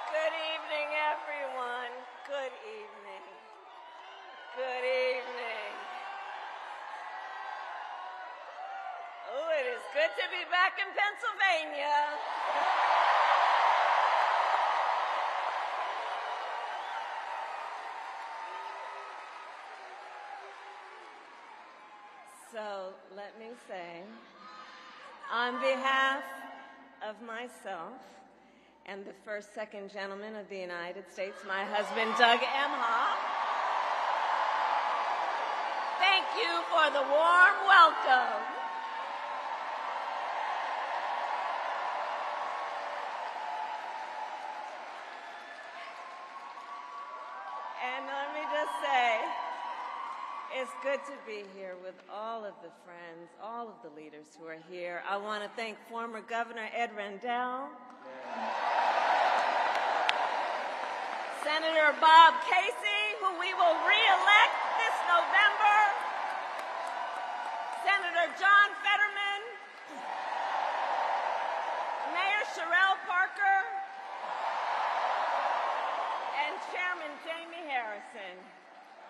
Good evening, everyone. Good evening. Good evening. Oh, it is good to be back in Pennsylvania. So let me say, on behalf of myself and the first second gentleman of the United States, my husband, Doug Emhoff, thank you for the warm welcome. And let me just say, it's good to be here with all of the friends, all of the leaders who are here. I want to thank former Governor Ed Rendell, Senator Bob Casey, who we will re-elect this November, Senator John Fetterman, Mayor Sherelle Parker, and Chairman Jamie Harrison.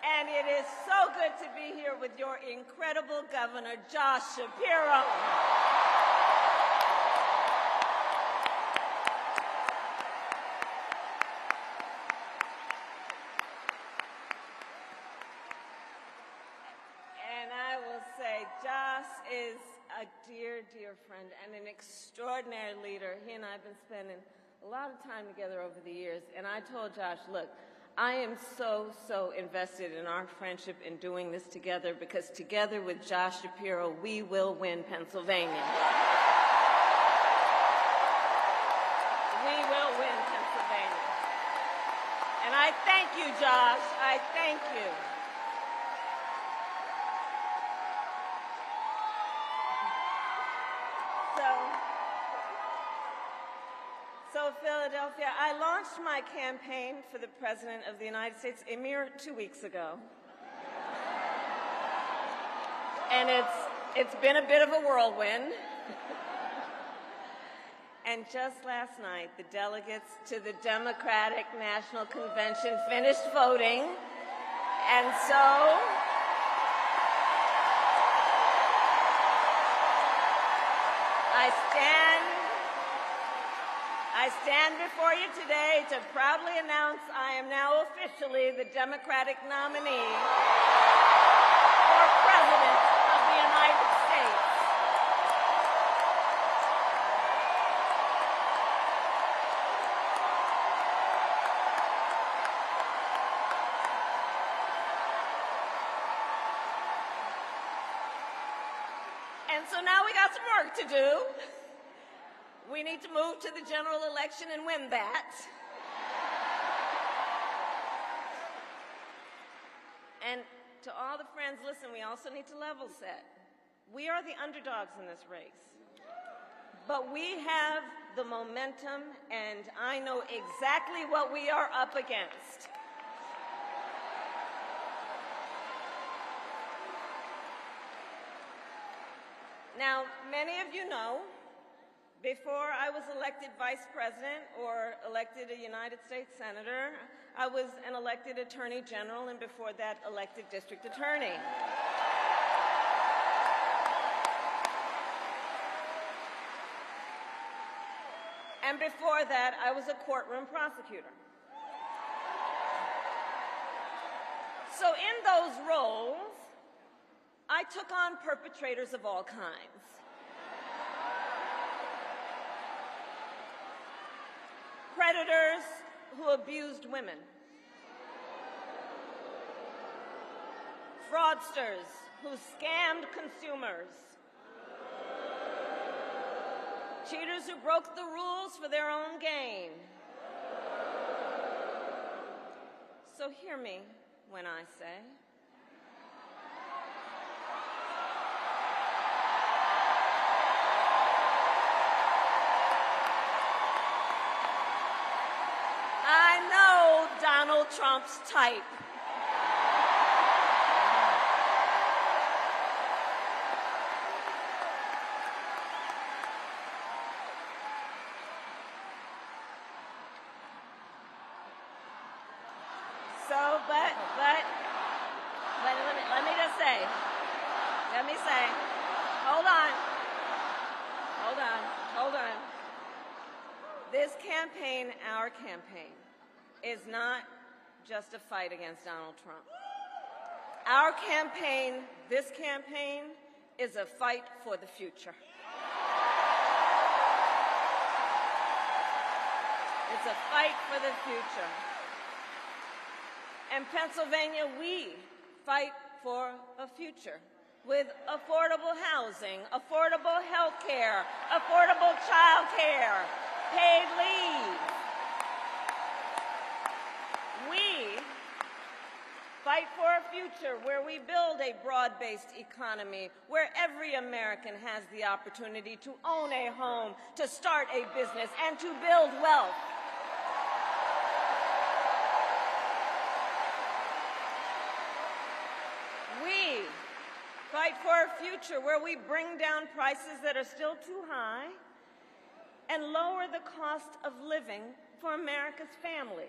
And it is so good to be here with your incredible Governor, Josh Shapiro. And I will say, Josh is a dear, dear friend and an extraordinary leader. He and I have been spending a lot of time together over the years. And I told Josh, look, I am so invested in our friendship in doing this together, because together with Josh Shapiro, we will win Pennsylvania. We will win Pennsylvania. And I thank you, Josh. I thank you. So Philadelphia, I launched my campaign for the President of the United States a mere 2 weeks ago. And it's been a bit of a whirlwind. And just last night, the delegates to the Democratic National Convention finished voting. And so I stand before you today to proudly announce I am now officially the Democratic nominee for President of the United States. And so now we got some work to do. We need to move to the general election and win that. And to all the friends, listen, we also need to level set. We are the underdogs in this race. But we have the momentum, and I know exactly what we are up against. Now, many of you know, before I was elected Vice President or elected a United States Senator, I was an elected Attorney General, and before that, elected District Attorney. And before that, I was a courtroom prosecutor. So in those roles, I took on perpetrators of all kinds. Predators who abused women. Fraudsters who scammed consumers. Cheaters who broke the rules for their own gain. So hear me when I say, I know Donald Trump's type. So, but let me just say, hold on. This campaign, our campaign, is not just a fight against Donald Trump. Our campaign, this campaign, is a fight for the future. It's a fight for the future. In Pennsylvania, we fight for a future with affordable housing, affordable health care, affordable child care, paid leave. We fight for a future where we build a broad-based economy, where every American has the opportunity to own a home, to start a business, and to build wealth. We fight for a future where we bring down prices that are still too high and lower the cost of living for America's families,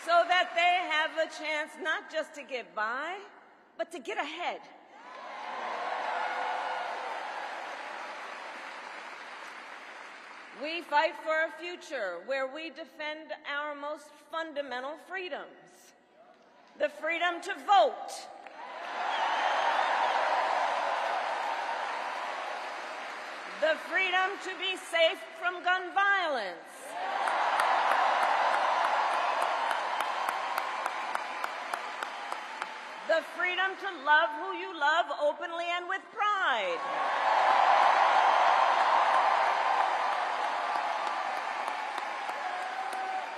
so that they have a chance not just to get by, but to get ahead. We fight for a future where we defend our most fundamental freedoms: the freedom to vote, the freedom to be safe from gun violence, the freedom to love who you love openly and with pride,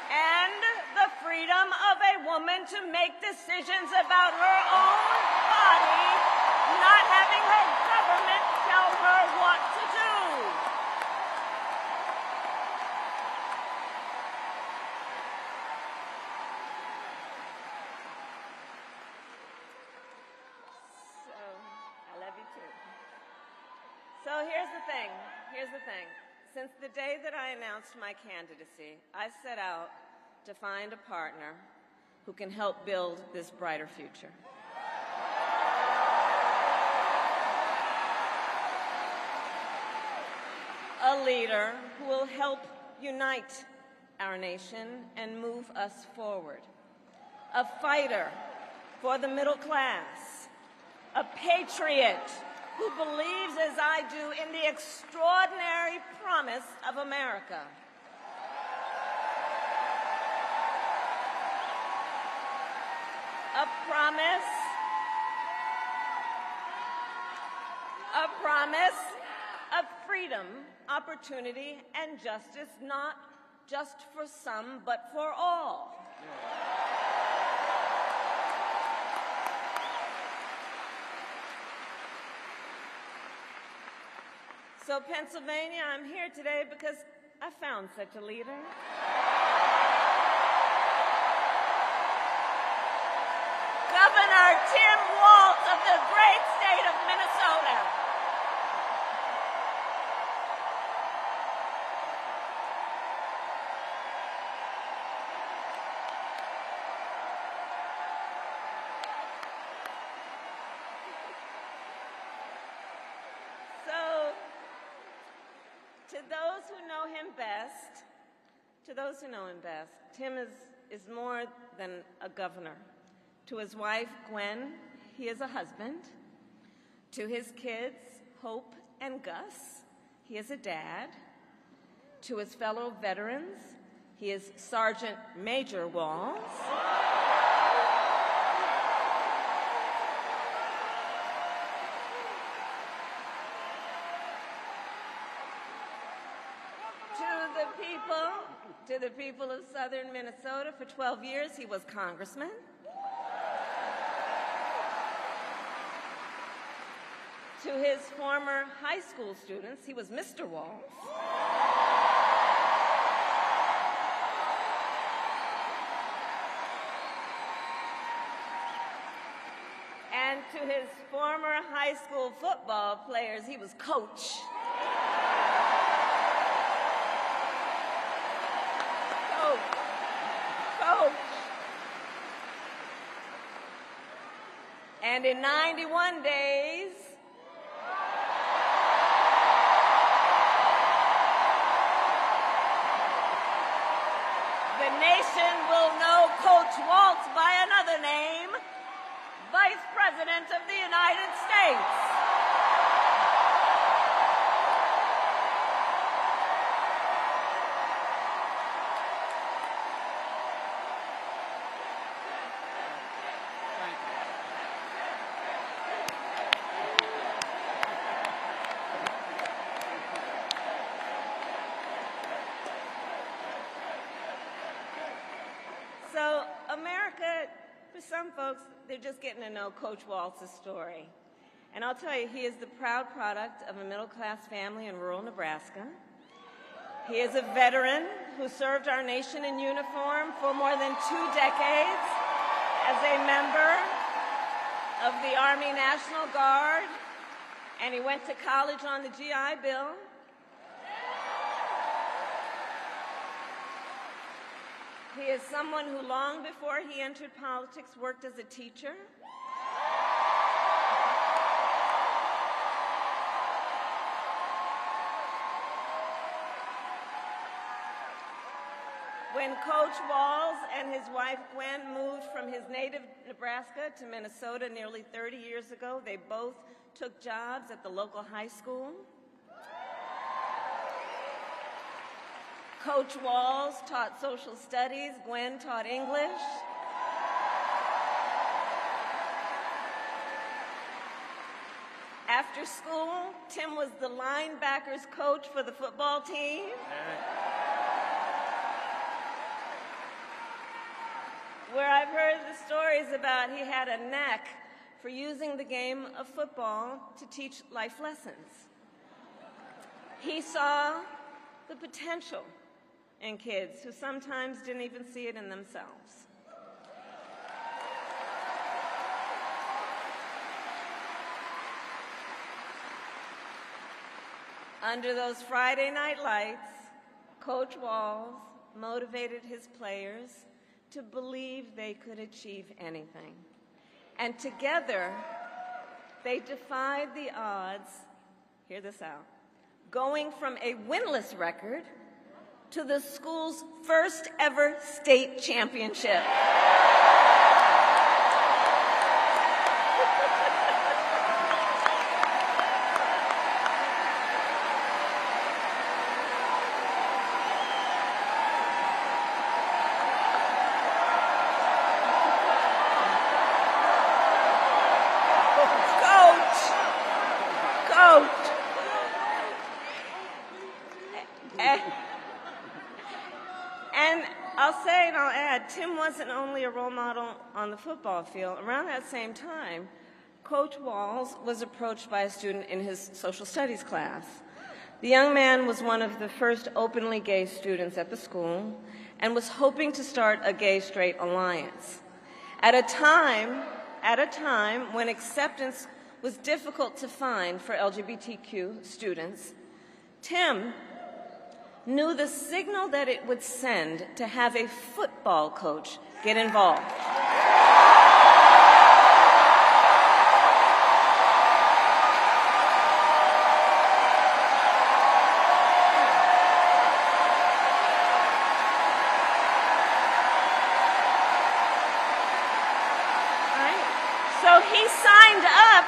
and the freedom of a woman to make decisions about her own body, not having her government tell her what to do. So here's the thing. Since the day that I announced my candidacy, I set out to find a partner who can help build this brighter future. A leader who will help unite our nation and move us forward. A fighter for the middle class. A patriot who believes, as I do, in the extraordinary promise of America. A promise of freedom, opportunity, and justice, not just for some, but for all. So, Pennsylvania, I'm here today because I found such a leader. Governor Tim Walz of the great state of Minnesota. To those who know him best, Tim is more than a governor. To his wife, Gwen, he is a husband. To his kids, Hope and Gus, he is a dad. To his fellow veterans, he is Sergeant Major Walz. To the people of southern Minnesota, for 12 years, he was congressman. To his former high school students, he was Mr. Walz. And to his former high school football players, he was Coach. coach. And in 91 days, the nation will know Coach Walz by another name, Vice President of the United States. So America, for some folks, they're just getting to know Coach Walz's story. And I'll tell you, he is the proud product of a middle-class family in rural Nebraska. He is a veteran who served our nation in uniform for more than 2 decades as a member of the Army National Guard, and he went to college on the GI Bill. He is someone who, long before he entered politics, worked as a teacher. When Coach Walz and his wife Gwen moved from his native Nebraska to Minnesota nearly 30 years ago, they both took jobs at the local high school. Coach Walz taught social studies, Gwen taught English. After school, Tim was the linebackers coach for the football team. Where I've heard the stories about he had a knack for using the game of football to teach life lessons. He saw the potential in kids who sometimes didn't even see it in themselves. Under those Friday night lights, Coach Walz motivated his players to believe they could achieve anything. And together, they defied the odds, hear this out, going from a winless record to the school's first ever state championship. And I'll say and I'll add, Tim wasn't only a role model on the football field. Around that same time, Coach Walz was approached by a student in his social studies class. The young man was one of the first openly gay students at the school and was hoping to start a gay-straight alliance. At a time when acceptance was difficult to find for LGBTQ students, Tim knew the signal that it would send to have a football coach get involved. So he signed up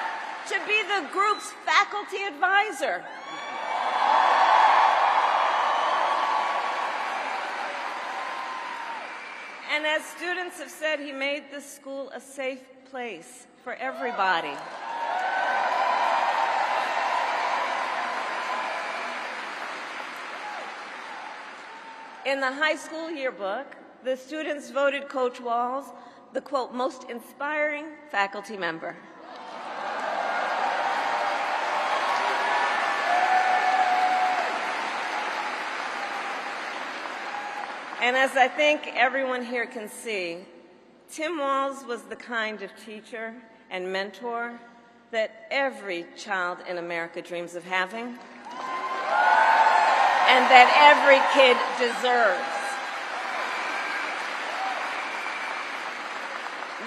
to be the group's faculty advisor. And as students have said, he made the school a safe place for everybody. In the high school yearbook, the students voted Coach Walz the, quote, most inspiring faculty member. And as I think everyone here can see, Tim Walz was the kind of teacher and mentor that every child in America dreams of having, and that every kid deserves.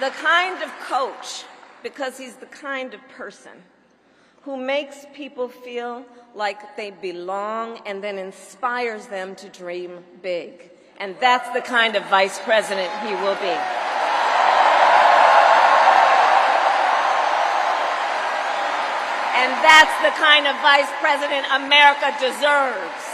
the kind of coach, because he's the kind of person who makes people feel like they belong and then inspires them to dream big. And that's the kind of vice president he will be. And that's the kind of vice president America deserves.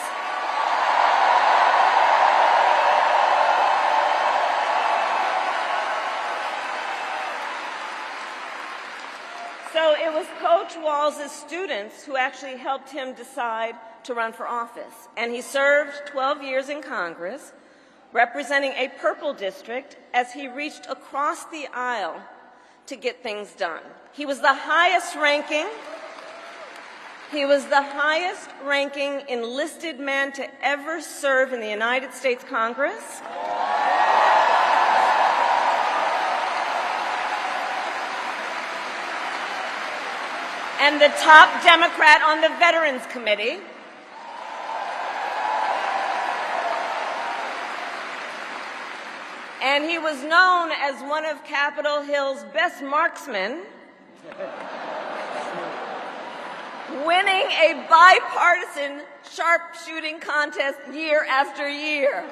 So it was Coach Walz's students who actually helped him decide to run for office. And he served 12 years in Congress, representing a purple district as he reached across the aisle to get things done. He was the highest ranking enlisted man to ever serve in the United States Congress. And the top Democrat on the Veterans Committee. And he was known as one of Capitol Hill's best marksmen, winning a bipartisan sharpshooting contest year after year.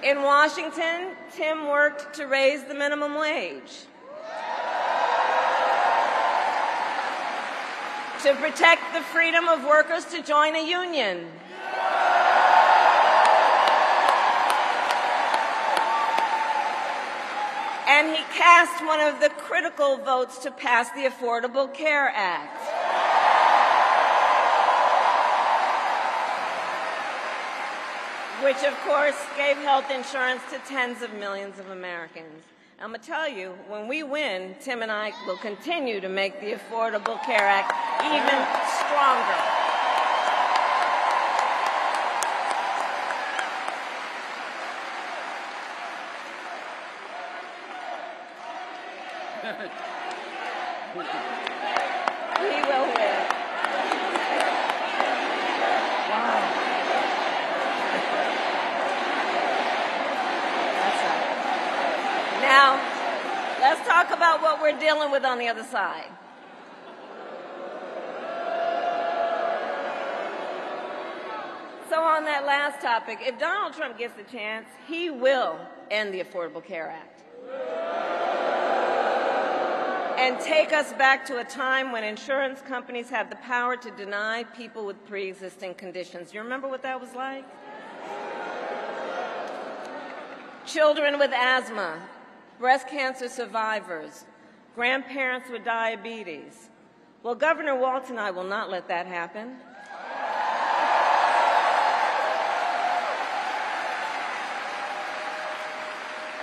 In Washington, Tim worked to raise the minimum wage, to protect the freedom of workers to join a union, and he cast one of the critical votes to pass the Affordable Care Act. Which, of course, gave health insurance to tens of millions of Americans. I'm going to tell you, when we win, Tim and I will continue to make the Affordable Care Act even stronger. We will win. Now, let's talk about what we're dealing with on the other side. So on that last topic, if Donald Trump gets the chance, he will end the Affordable Care Act and take us back to a time when insurance companies had the power to deny people with pre-existing conditions. You remember what that was like? Children with asthma, breast cancer survivors, grandparents with diabetes. Well, Governor Walz and I will not let that happen.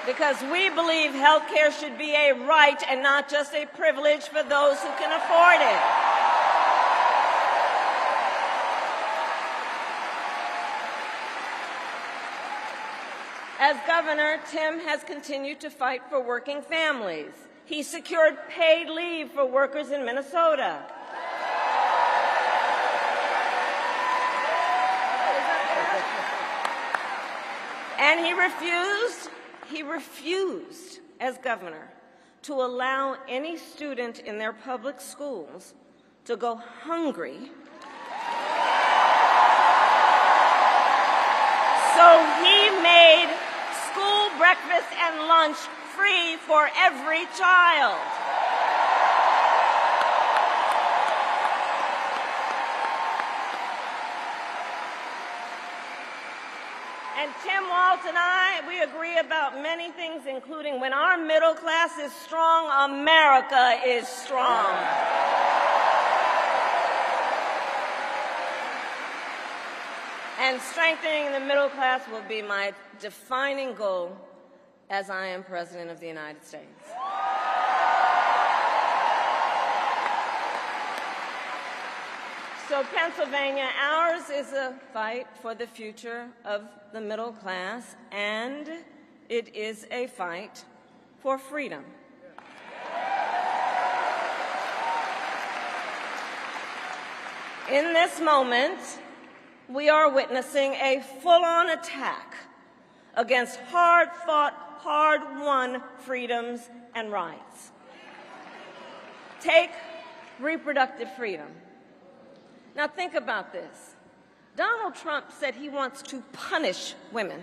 Because we believe health care should be a right and not just a privilege for those who can afford it. As governor, Tim has continued to fight for working families. He secured paid leave for workers in Minnesota. And he refused, as governor, to allow any student in their public schools to go hungry. So he made school breakfast and lunch free for every child. And Tim Walz and I, we agree about many things, including when our middle class is strong, America is strong. And strengthening the middle class will be my defining goal as I am President of the United States. So Pennsylvania, ours is a fight for the future of the middle class, and it is a fight for freedom. In this moment, we are witnessing a full-on attack against hard-fought, hard-won freedoms and rights. Take reproductive freedom. Now think about this. Donald Trump said he wants to punish women.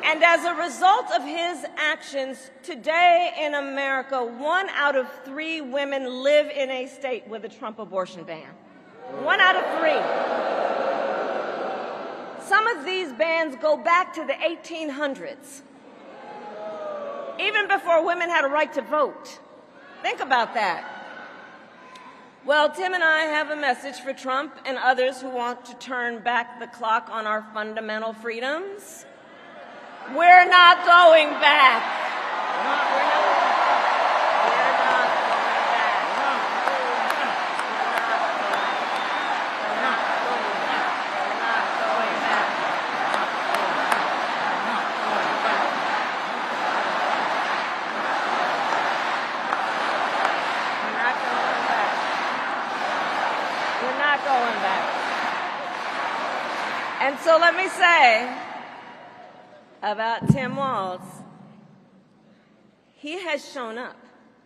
And as a result of his actions, today in America, 1 out of 3 women live in a state with a Trump abortion ban. 1 out of 3. Some of these bans go back to the 1800s, even before women had a right to vote. Think about that. Well, Tim and I have a message for Trump and others who want to turn back the clock on our fundamental freedoms. We're not going back. We're not going back. And so let me say about Tim Walz, he has shown up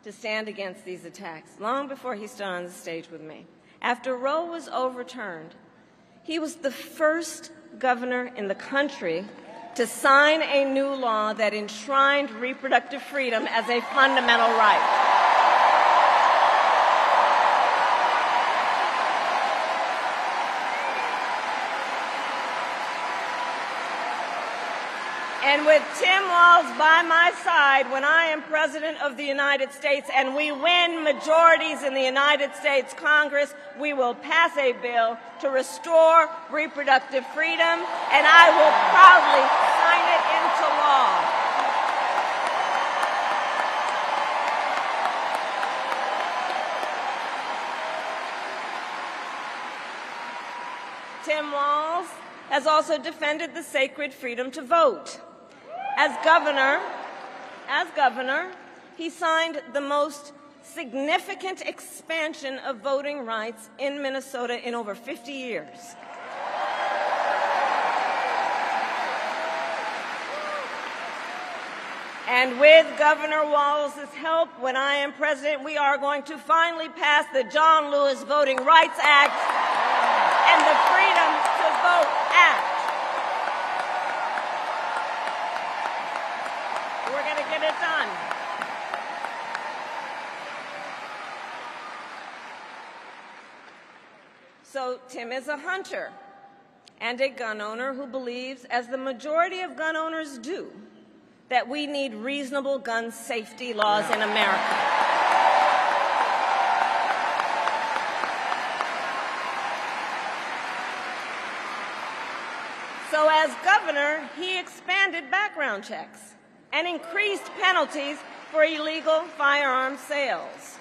to stand against these attacks long before he stood on the stage with me. After Roe was overturned, he was the first governor in the country to sign a new law that enshrined reproductive freedom as a fundamental right. And with Tim Walz by my side when I am President of the United States and we win majorities in the United States Congress, we will pass a bill to restore reproductive freedom, and I will proudly sign it into law. Tim Walz has also defended the sacred freedom to vote. As governor, he signed the most significant expansion of voting rights in Minnesota in over 50 years. And with Governor Walz's help, when I am president, we are going to finally pass the John Lewis Voting Rights Act and the Freedom to Vote Act. We're going to get it done. So Tim is a hunter and a gun owner who believes, as the majority of gun owners do, that we need reasonable gun safety laws in America. So as governor, he expanded background checks and increased penalties for illegal firearms sales.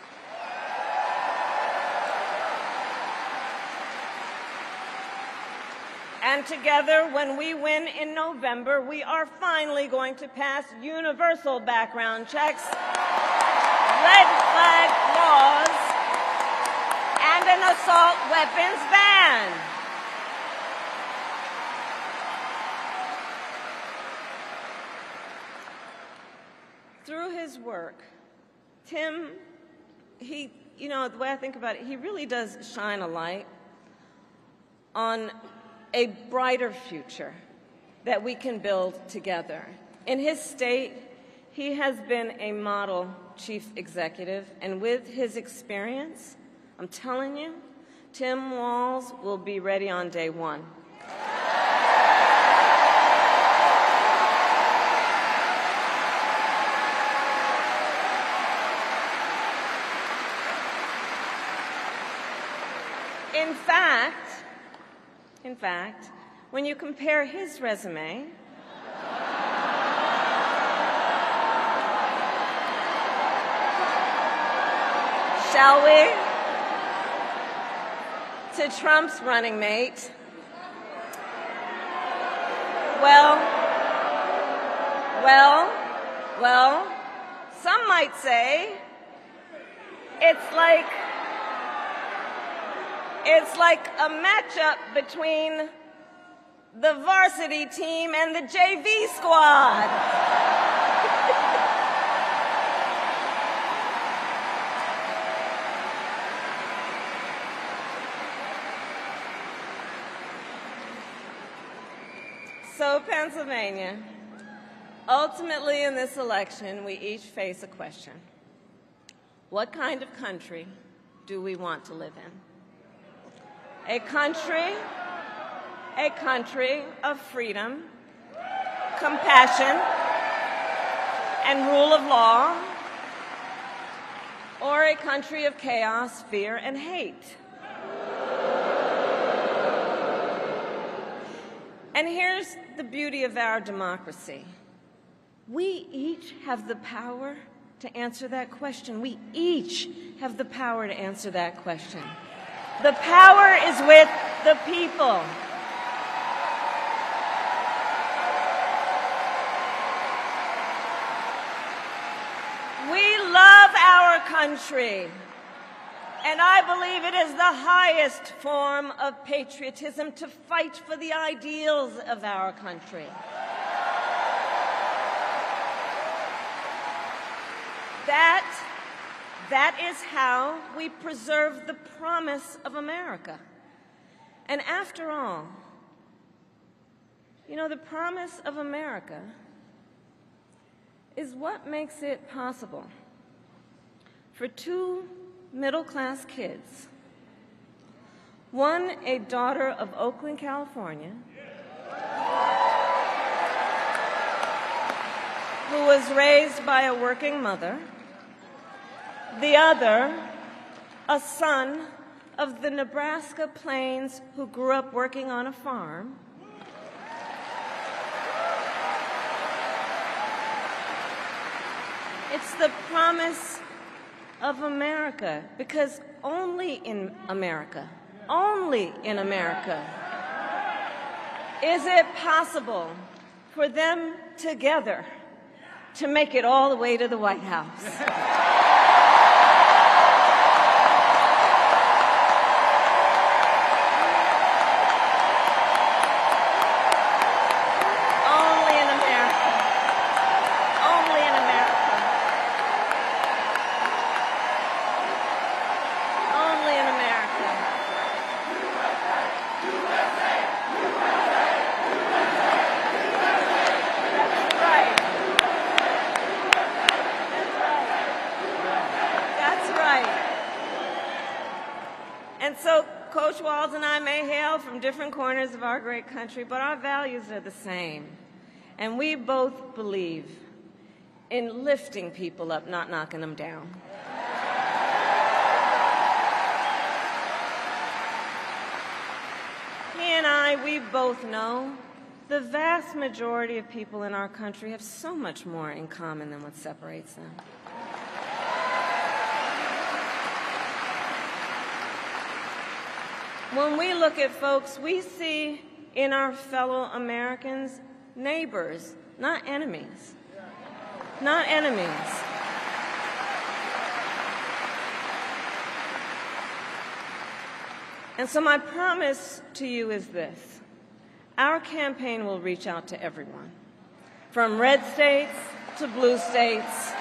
And together, when we win in November, we are finally going to pass universal background checks, red flag laws, and an assault weapons ban. Through his work, Tim, the way I think about it, he really does shine a light on a brighter future that we can build together. In his state, he has been a model chief executive, and with his experience, I'm telling you, Tim Walz will be ready on day one. In fact, when you compare his resume shall we, to Trump's running mate, well, some might say It's like a matchup between the varsity team and the JV squad. So, Pennsylvania, ultimately in this election, we each face a question. What kind of country do we want to live in? A country of freedom, compassion, and rule of law, or a country of chaos, fear, and hate? And here's the beauty of our democracy. We each have the power to answer that question. We each have the power to answer that question. The power is with the people. We love our country, and I believe it is the highest form of patriotism to fight for the ideals of our country. That is how we preserve the promise of America. And after all, you know, the promise of America is what makes it possible for two middle-class kids, one a daughter of Oakland, California, who was raised by a working mother, the other a son of the Nebraska plains who grew up working on a farm. It's the promise of America, because only in America is it possible for them together to make it all the way to the White House. And so Coach Walz and I may hail from different corners of our great country, but our values are the same. And we both believe in lifting people up, not knocking them down. He and I, we both know the vast majority of people in our country have so much more in common than what separates them. When we look at folks, we see in our fellow Americans neighbors, not enemies. Not enemies. And so my promise to you is this. Our campaign will reach out to everyone, from red states to blue states,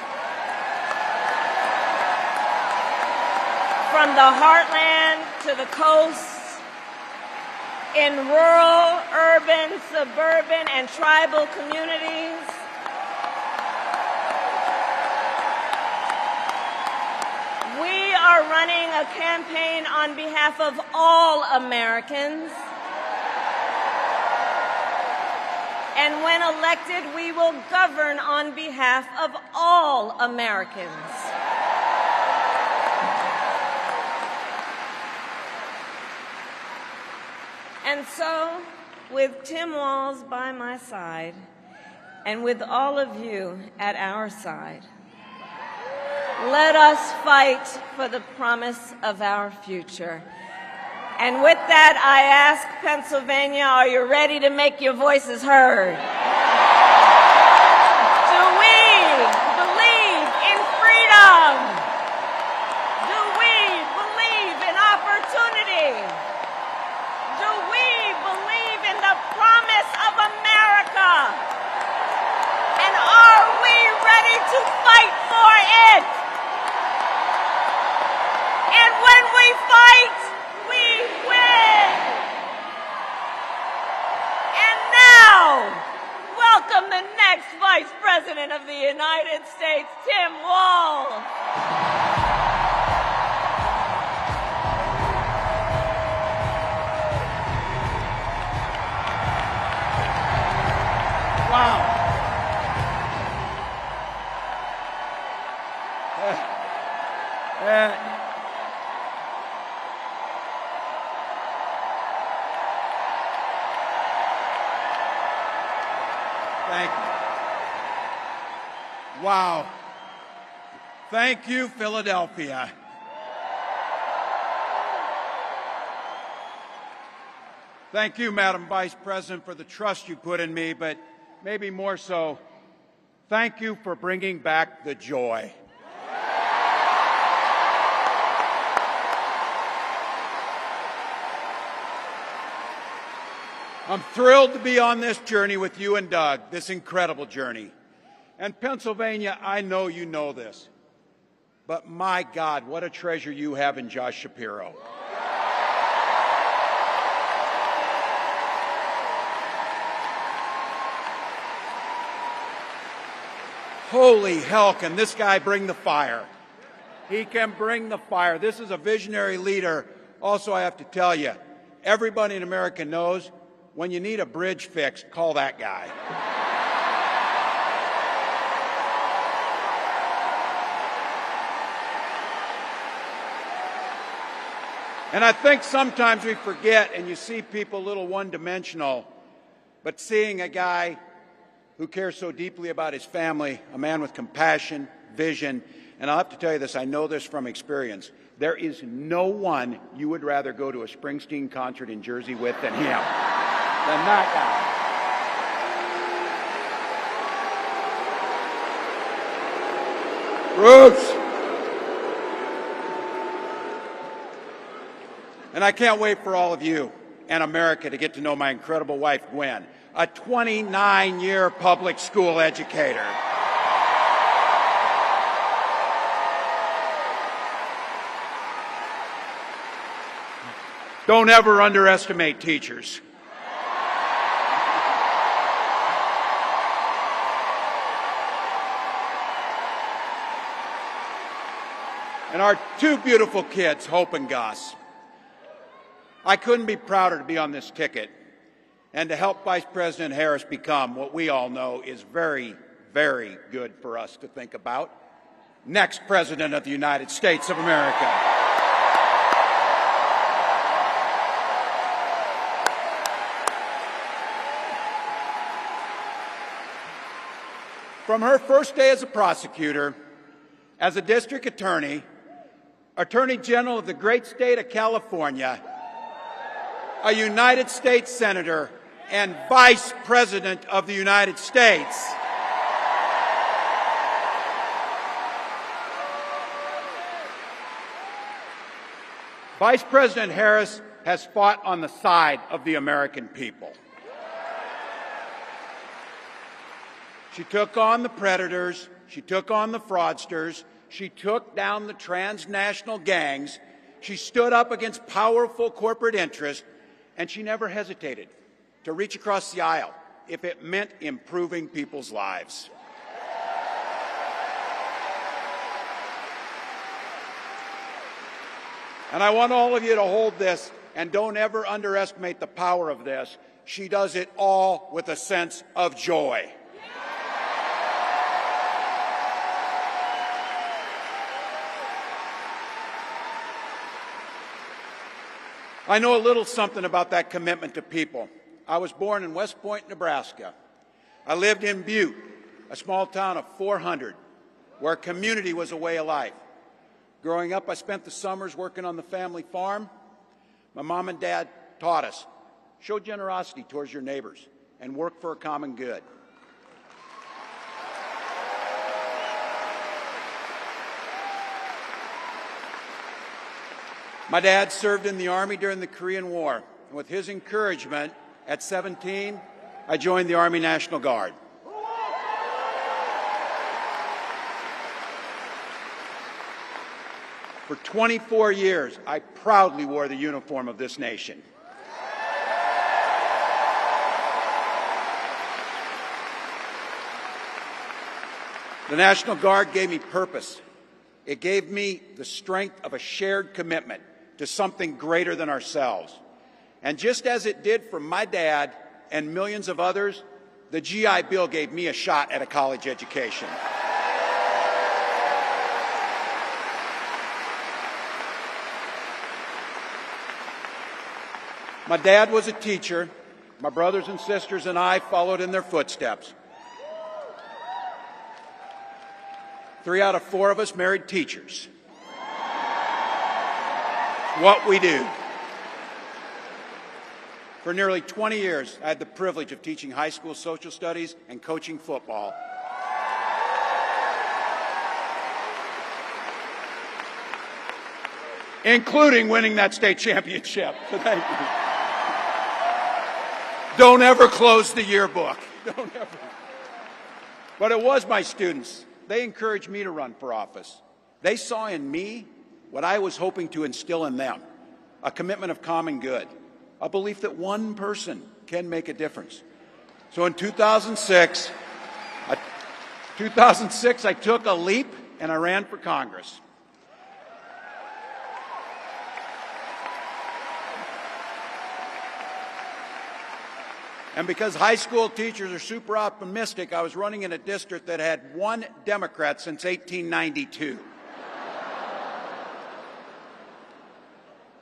from the heartland to the coast, in rural, urban, suburban, and tribal communities. We are running a campaign on behalf of all Americans. And when elected, we will govern on behalf of all Americans. And so, with Tim Walz by my side, and with all of you at our side, let us fight for the promise of our future. And with that, I ask Pennsylvania, are you ready to make your voices heard? Do we believe in freedom? Do next Vice President of the United States, Tim Walz. Wow. Thank you. Wow. Thank you, Philadelphia. Thank you, Madam Vice President, for the trust you put in me, but maybe more so, thank you for bringing back the joy. I'm thrilled to be on this journey with you and Doug, this incredible journey. And Pennsylvania, I know you know this, but my God, what a treasure you have in Josh Shapiro. Holy hell, can this guy bring the fire? He can bring the fire. This is a visionary leader. Also, I have to tell you, everybody in America knows when you need a bridge fixed, call that guy. And I think sometimes we forget, and you see people a little one-dimensional, but seeing a guy who cares so deeply about his family, a man with compassion, vision, and I'll have to tell you this, I know this from experience, there is no one you would rather go to a Springsteen concert in Jersey with than him. Than that guy. Bruce! And I can't wait for all of you and America to get to know my incredible wife, Gwen, a 29-year public school educator. Don't ever underestimate teachers. And our two beautiful kids, Hope and Gus. I couldn't be prouder to be on this ticket and to help Vice President Harris become what we all know is very, very good for us to think about, next President of the United States of America. From her first day as a prosecutor, as a district attorney, Attorney General of the great state of California, a United States Senator, and Vice President of the United States. Vice President Harris has fought on the side of the American people. She took on the predators, she took on the fraudsters, she took down the transnational gangs, she stood up against powerful corporate interests, and she never hesitated to reach across the aisle if it meant improving people's lives. And I want all of you to hold this, and don't ever underestimate the power of this. She does it all with a sense of joy. I know a little something about that commitment to people. I was born in West Point, Nebraska. I lived in Butte, a small town of 400, where community was a way of life. Growing up, I spent the summers working on the family farm. My mom and dad taught us, show generosity towards your neighbors and work for a common good. My dad served in the Army during the Korean War. And with his encouragement, at 17, I joined the Army National Guard. For 24 years, I proudly wore the uniform of this nation. The National Guard gave me purpose. It gave me the strength of a shared commitment to something greater than ourselves. And just as it did for my dad and millions of others, the GI Bill gave me a shot at a college education. My dad was a teacher. My brothers and sisters and I followed in their footsteps. 3 out of 4 of us married teachers. It's what we do. For nearly 20 years, I had the privilege of teaching high school social studies and coaching football. Including winning that state championship. So thank you. Don't ever close the yearbook. Don't ever. But it was my students. They encouraged me to run for office. They saw in me what I was hoping to instill in them, a commitment of common good, a belief that one person can make a difference. So in 2006, I took a leap and I ran for Congress. And because high school teachers are super optimistic, I was running in a district that had 1 Democrat since 1892.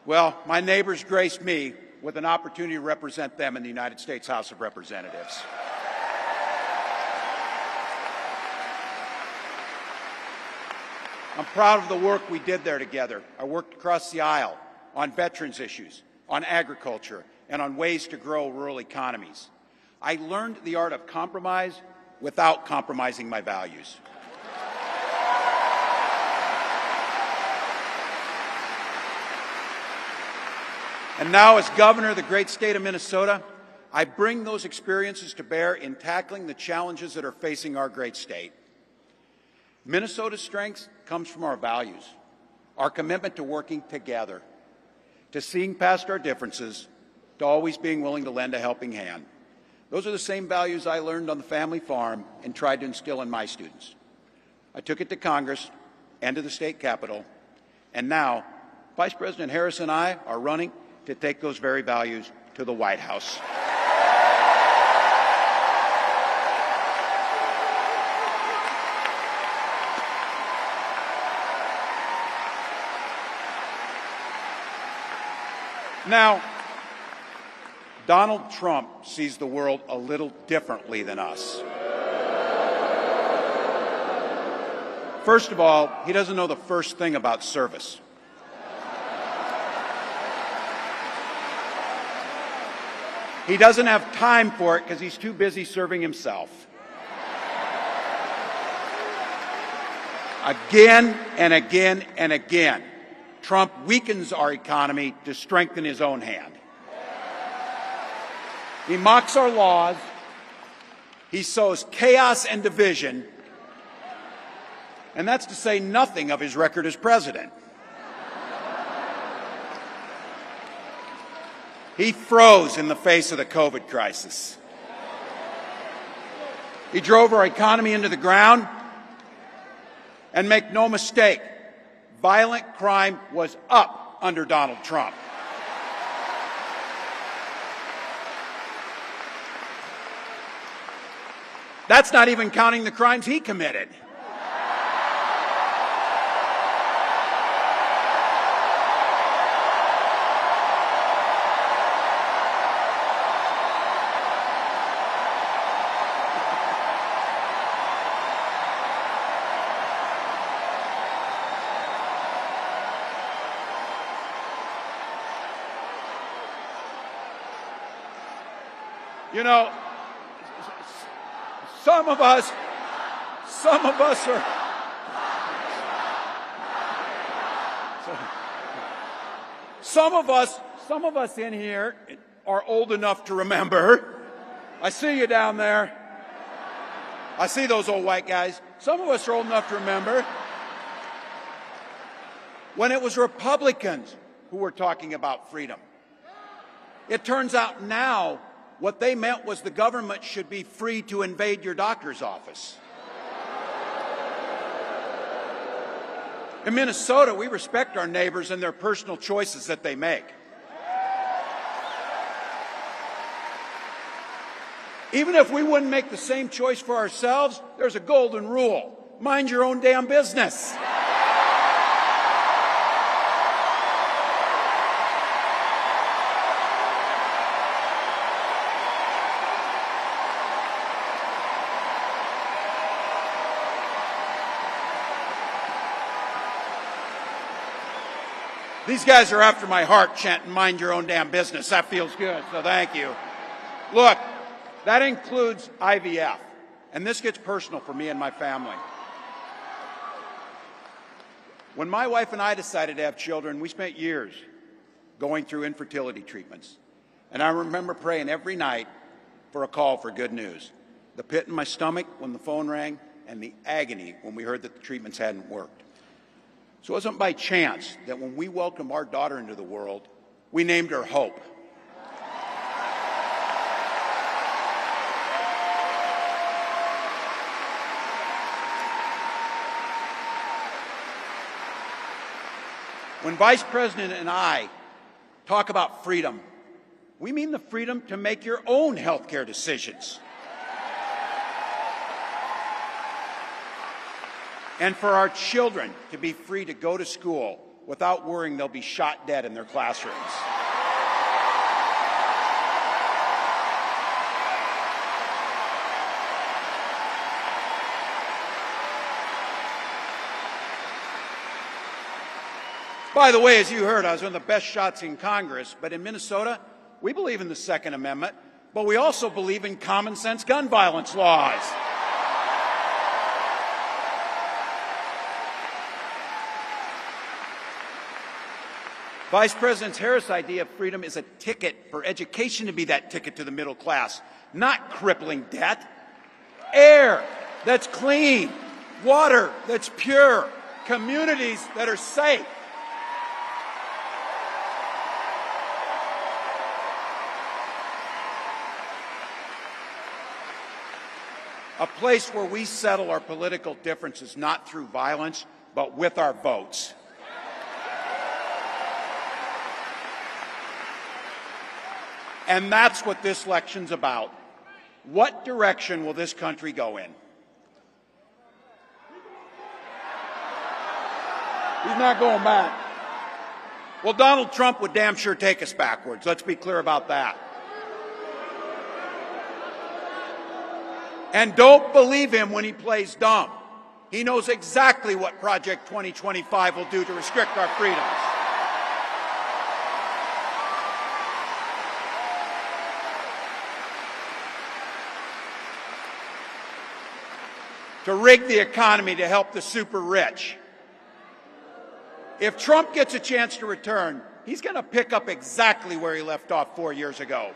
Well, my neighbors graced me with an opportunity to represent them in the United States House of Representatives. I'm proud of the work we did there together. I worked across the aisle on veterans issues, on agriculture, and on ways to grow rural economies. I learned the art of compromise without compromising my values. And now, as governor of the great state of Minnesota, I bring those experiences to bear in tackling the challenges that are facing our great state. Minnesota's strength comes from our values, our commitment to working together, to seeing past our differences, to always being willing to lend a helping hand. Those are the same values I learned on the family farm and tried to instill in my students. I took it to Congress and to the state capitol, and now Vice President Harris and I are running to take those very values to the White House. Now, Donald Trump sees the world a little differently than us. First of all, he doesn't know the first thing about service. He doesn't have time for it because he's too busy serving himself. Again and again and again, Trump weakens our economy to strengthen his own hand. He mocks our laws. He sows chaos and division. And that's to say nothing of his record as president. He froze in the face of the COVID crisis. He drove our economy into the ground. And make no mistake, violent crime was up under Donald Trump. That's not even counting the crimes he committed. You know, some of us in here are old enough to remember. I see you down there. I see those old white guys. Some of us are old enough to remember when it was Republicans who were talking about freedom. It turns out now what they meant was the government should be free to invade your doctor's office. In Minnesota, we respect our neighbors and their personal choices that they make. Even if we wouldn't make the same choice for ourselves, there's a golden rule. Mind your own damn business. These guys are after my heart chanting, mind your own damn business. That feels good, so thank you. Look, that includes IVF, and this gets personal for me and my family. When my wife and I decided to have children, we spent years going through infertility treatments. And I remember praying every night for a call for good news. The pit in my stomach when the phone rang, and the agony when we heard that the treatments hadn't worked. So it wasn't by chance that when we welcomed our daughter into the world, we named her Hope. When Vice President and I talk about freedom, we mean the freedom to make your own health care decisions. And for our children to be free to go to school without worrying they'll be shot dead in their classrooms. By the way, as you heard, I was one of the best shots in Congress, but in Minnesota, we believe in the Second Amendment, but we also believe in common sense gun violence laws. Vice President Harris' idea of freedom is a ticket for education to be that ticket to the middle class, not crippling debt. Air that's clean, water that's pure, communities that are safe. A place where we settle our political differences not through violence, but with our votes. And that's what this election's about. What direction will this country go in? He's not going back. Well, Donald Trump would damn sure take us backwards. Let's be clear about that. And don't believe him when he plays dumb. He knows exactly what Project 2025 will do to restrict our freedoms. To rig the economy to help the super rich. If Trump gets a chance to return, he's going to pick up exactly where he left off 4 years ago.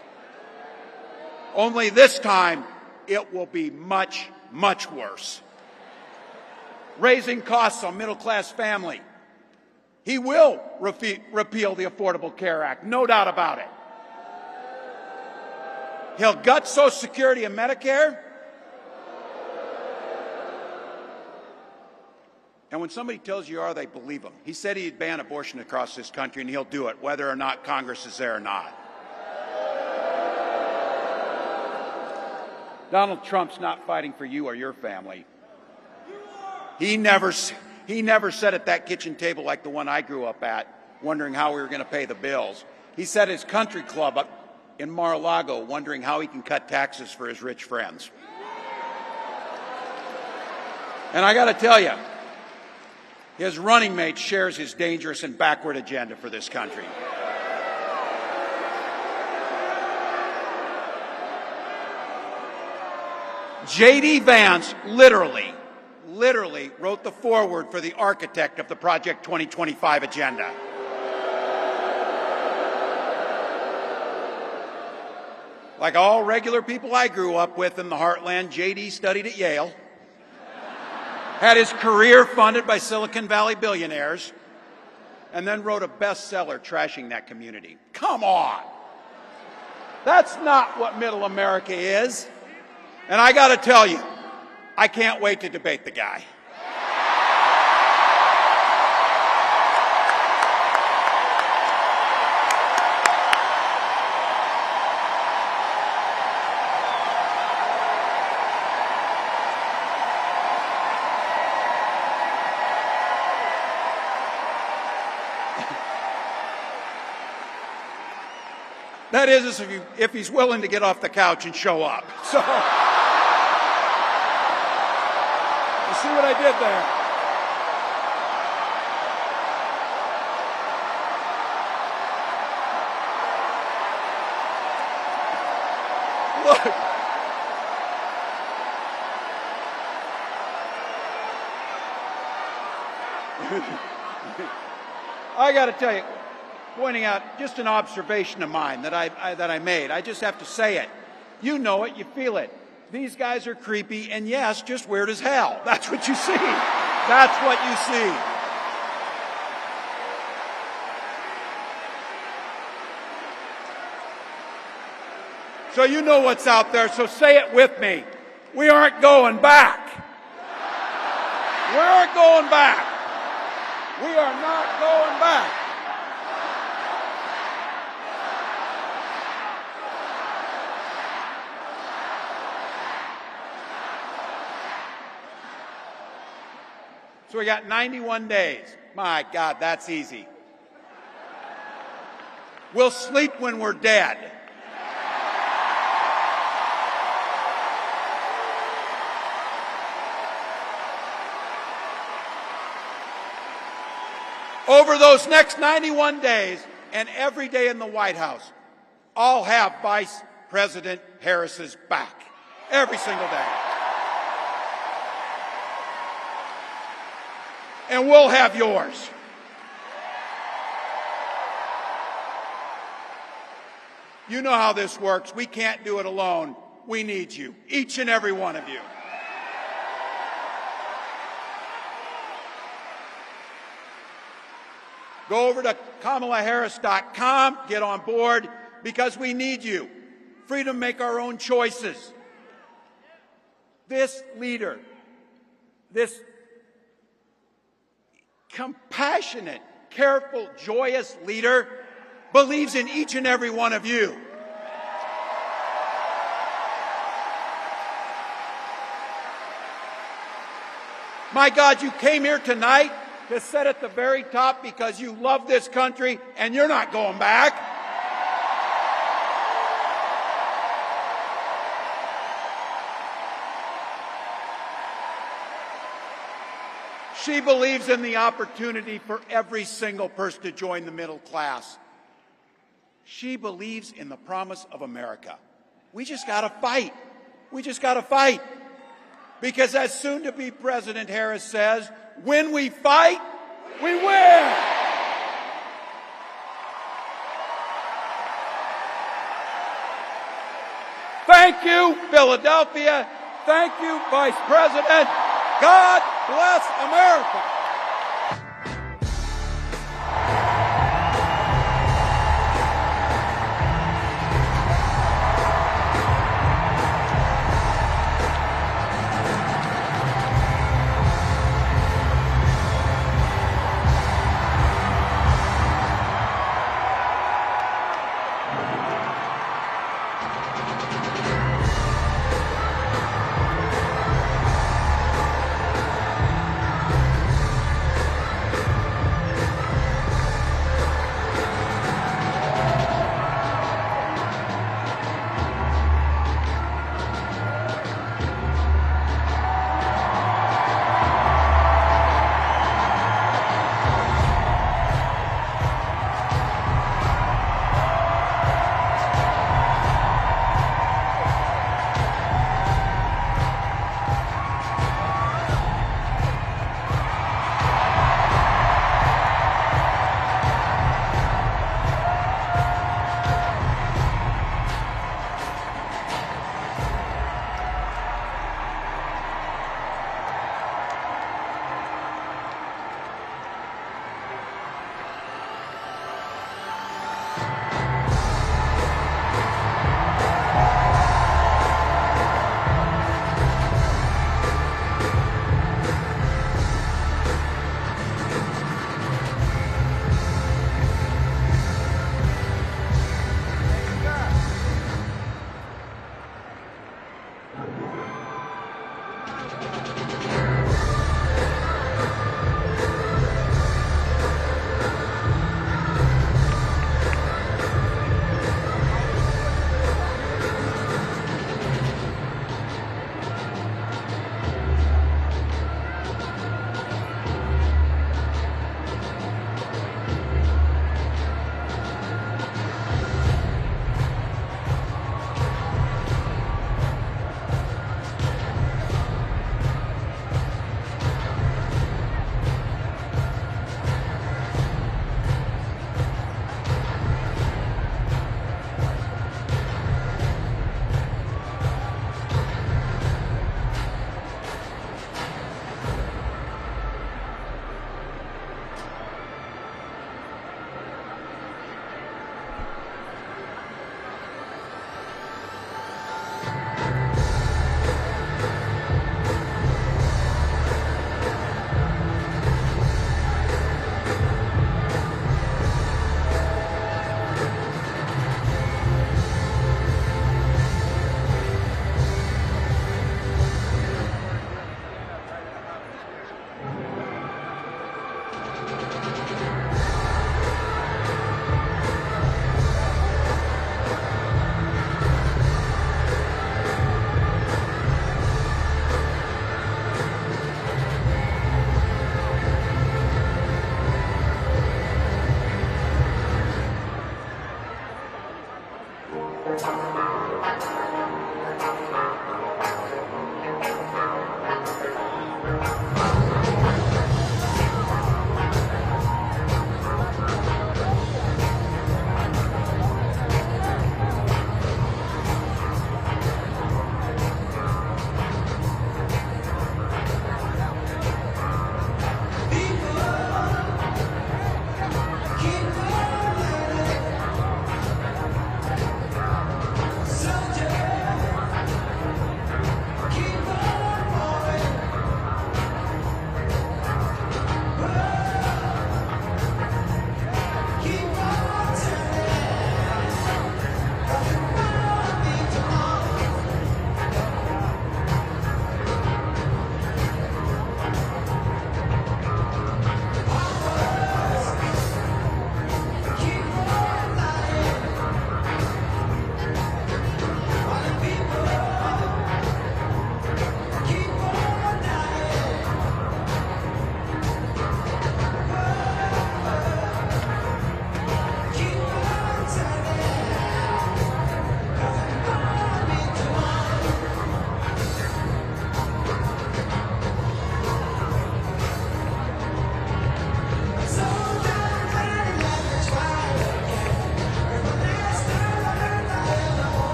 Only this time, it will be much, much worse. Raising costs on middle-class family. He will repeal the Affordable Care Act, no doubt about it. He'll gut Social Security and Medicare. And when somebody tells you are, they believe him. He said he'd ban abortion across this country, and he'll do it, whether or not Congress is there or not. Donald Trump's not fighting for you or your family. He never sat at that kitchen table like the one I grew up at, wondering how we were going to pay the bills. He sat at his country club up in Mar-a-Lago, wondering how he can cut taxes for his rich friends. And I got to tell you, his running mate shares his dangerous and backward agenda for this country. J.D. Vance literally wrote the foreword for the architect of the Project 2025 agenda. Like all regular people I grew up with in the heartland, J.D. studied at Yale, had his career funded by Silicon Valley billionaires, and then wrote a bestseller trashing that community. Come on! That's not what middle America is. And I got to tell you, I can't wait to debate the guy. That is if he's willing to get off the couch and show up. So, you see what I did there? Look. I got to tell you, pointing out just an observation of mine that I made. I just have to say it. You know it, you feel it. These guys are creepy, and yes, just weird as hell. That's what you see. That's what you see. So you know what's out there, so say it with me. We aren't going back. We aren't going back. We are not going back. So we got 91 days. My God, that's easy. We'll sleep when we're dead. Over those next 91 days and every day in the White House, I'll have Vice President Harris's back. Every single day. And we'll have yours. You know how this works. We can't do it alone. We need you, each and every one of you. Go over to KamalaHarris.com, get on board, because we need you. Freedom to make our own choices. This leader, this compassionate, careful, joyous leader believes in each and every one of you. My God, you came here tonight to sit at the very top because you love this country and you're not going back. She believes in the opportunity for every single person to join the middle class. She believes in the promise of America. We just got to fight. We just got to fight. Because as soon-to-be President Harris says, when we fight, we win. Thank you, Philadelphia. Thank you, Vice President. God bless America.